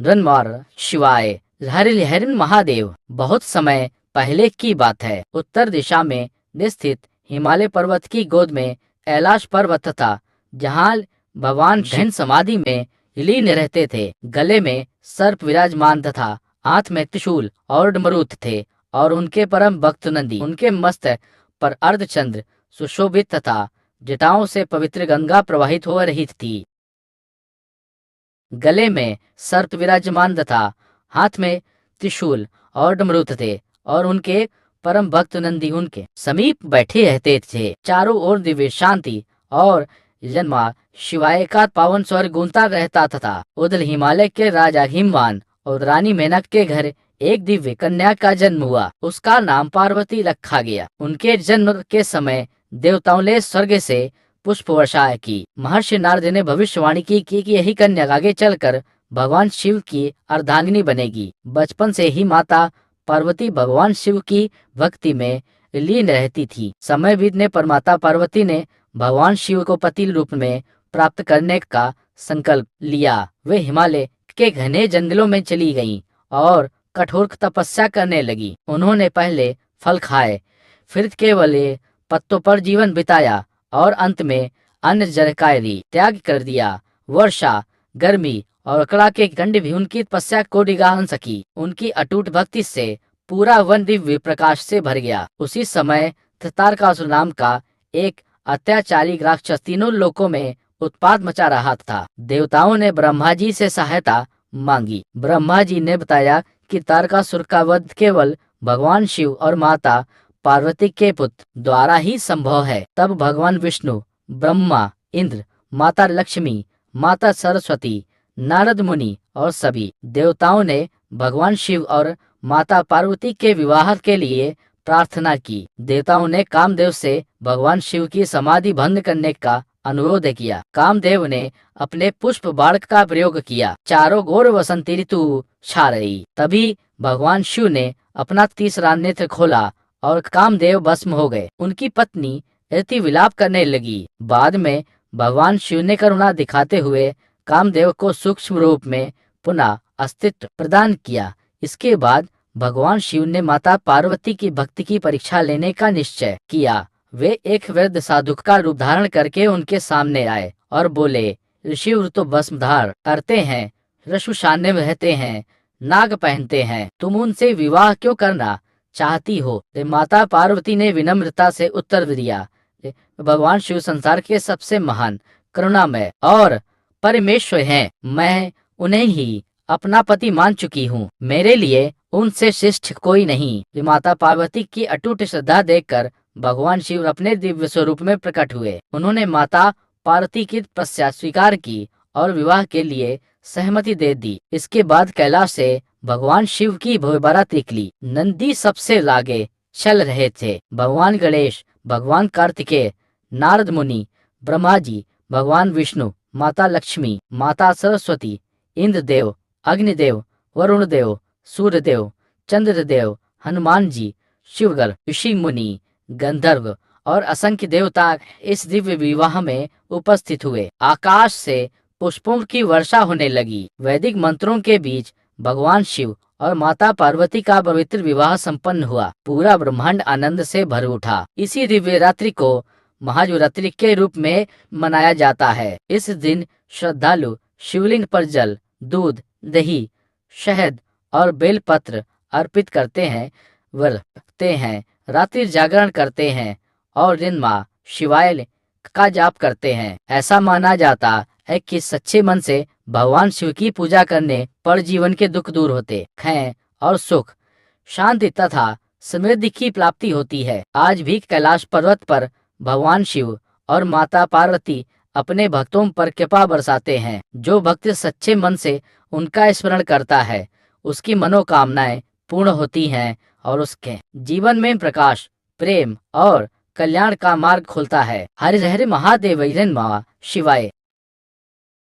रनमार शिवाय हरिहरन महादेव। बहुत समय पहले की बात है। उत्तर दिशा में स्थित हिमालय पर्वत की गोद में कैलाश पर्वत था, जहाँ भगवान ध्यान समाधि में लीन रहते थे। गले में सर्प विराजमान तथा हाथ में त्रिशूल और डमरूत थे, और उनके परम भक्त नंदी उनके मस्तक पर अर्धचंद्र सुशोभित तथा जटाओं से पवित्र गंगा प्रवाहित हो रही थी। गले में सर्प विराजमान तथा हाथ में त्रिशूल और डमरूत थे, और उनके परम भक्त नंदी उनके समीप बैठे रहते थे। चारों ओर दिव्य शांति और जन्मा शिवाय का पावन स्वर गूंजता रहता था। उधर हिमालय के राजा हिमवान और रानी मेनक के घर एक दिव्य कन्या का जन्म हुआ। उसका नाम पार्वती रखा गया। उनके जन्म के समय देवताओं ने स्वर्ग से पुष्प वर्षा की। महर्षि नारद ने भविष्यवाणी की कि यही कन्या आगे चलकर भगवान शिव की अर्धांगिनी बनेगी। बचपन से ही माता पार्वती भगवान शिव की भक्ति में लीन रहती थी। समय बीतने पर माता पार्वती ने भगवान शिव को पति रूप में प्राप्त करने का संकल्प लिया। वे हिमालय के घने जंगलों में चली गईं और कठोर तपस्या करने लगी। उन्होंने पहले फल खाए, फिर केवल पत्तों पर जीवन बिताया और अंत में अन्न जल का त्याग कर दिया। वर्षा, गर्मी और कड़ाके की ठंड भी उनकी तपस्या को डिगा न सकी। उनकी अटूट भक्ति से पूरा वन दिव्य प्रकाश से भर गया। उसी समय तारकासुर नाम का एक अत्याचारी राक्षस तीनों लोकों में उत्पात मचा रहा था। देवताओं ने ब्रह्मा जी से सहायता मांगी। ब्रह्मा जी ने बताया कि तारकासुर का वध केवल भगवान शिव और माता पार्वती के पुत्र द्वारा ही संभव है। तब भगवान विष्णु, ब्रह्मा, इंद्र, माता लक्ष्मी, माता सरस्वती, नारद मुनि और सभी देवताओं ने भगवान शिव और माता पार्वती के विवाह के लिए प्रार्थना की। देवताओं ने कामदेव से भगवान शिव की समाधि भंग करने का अनुरोध किया। कामदेव ने अपने पुष्प बाण का प्रयोग किया। चारों ओर वसंती ऋतु छा रही। तभी भगवान शिव ने अपना तीसरा नेत्र खोला और कामदेव भस्म हो गए। उनकी पत्नी रति विलाप करने लगी। बाद में भगवान शिव ने करुणा दिखाते हुए कामदेव को सूक्ष्म रूप में पुनः अस्तित्व प्रदान किया। इसके बाद भगवान शिव ने माता पार्वती की भक्ति की परीक्षा लेने का निश्चय किया। वे एक वृद्ध साधु का रूप धारण करके उनके सामने आए और बोले, ऋषि तो भस्मधार करते हैं, रशुशान्य रहते हैं, नाग पहनते हैं, तुम उनसे विवाह क्यों करना चाहती हो? माता पार्वती ने विनम्रता से उत्तर दिया, भगवान शिव संसार के सबसे महान, करुणामय और परमेश्वर हैं। मैं उन्हें ही अपना पति मान चुकी हूँ। मेरे लिए उनसे श्रेष्ठ कोई नहीं। माता पार्वती की अटूट श्रद्धा देखकर भगवान शिव अपने दिव्य स्वरूप में प्रकट हुए। उन्होंने माता पार्वती की तपस्या स्वीकार की और विवाह के लिए सहमति दे दी। इसके बाद कैलाश से भगवान शिव की भव्य बारात निकली। नंदी सबसे आगे चल रहे थे। भगवान गणेश, भगवान कार्तिकेय, नारद मुनि, ब्रह्मा जी, भगवान विष्णु, माता लक्ष्मी, माता सरस्वती, इंद्र देव, अग्निदेव, वरुण देव, सूर्य देव, चंद्र देव, हनुमान जी, शिवगण, ऋषि मुनि, गंधर्व और असंख्य देवता इस दिव्य विवाह में उपस्थित हुए। आकाश से पुष्पों की वर्षा होने लगी। वैदिक मंत्रों के बीच भगवान शिव और माता पार्वती का पवित्र विवाह संपन्न हुआ। पूरा ब्रह्मांड आनंद से भर उठा। इसी दिव्य रात्रि को महाशिवरात्रि के रूप में मनाया जाता है। इस दिन श्रद्धालु शिवलिंग पर जल, दूध, दही, शहद और बेलपत्र अर्पित करते हैं, व्रत रखते हैं, रात्रि जागरण करते हैं और दिन माँ शिवाय का जाप करते हैं। ऐसा माना जाता है कि सच्चे मन से भगवान शिव की पूजा करने पर जीवन के दुख दूर होते हैं और सुख, शांति तथा समृद्धि की प्राप्ति होती है। आज भी कैलाश पर्वत पर भगवान शिव और माता पार्वती अपने भक्तों पर कृपा बरसाते हैं। जो भक्त सच्चे मन से उनका स्मरण करता है, उसकी मनोकामनाएं पूर्ण होती हैं और उसके जीवन में प्रकाश, प्रेम और कल्याण का मार्ग खुलता है। हर हर महादेव शिवाय।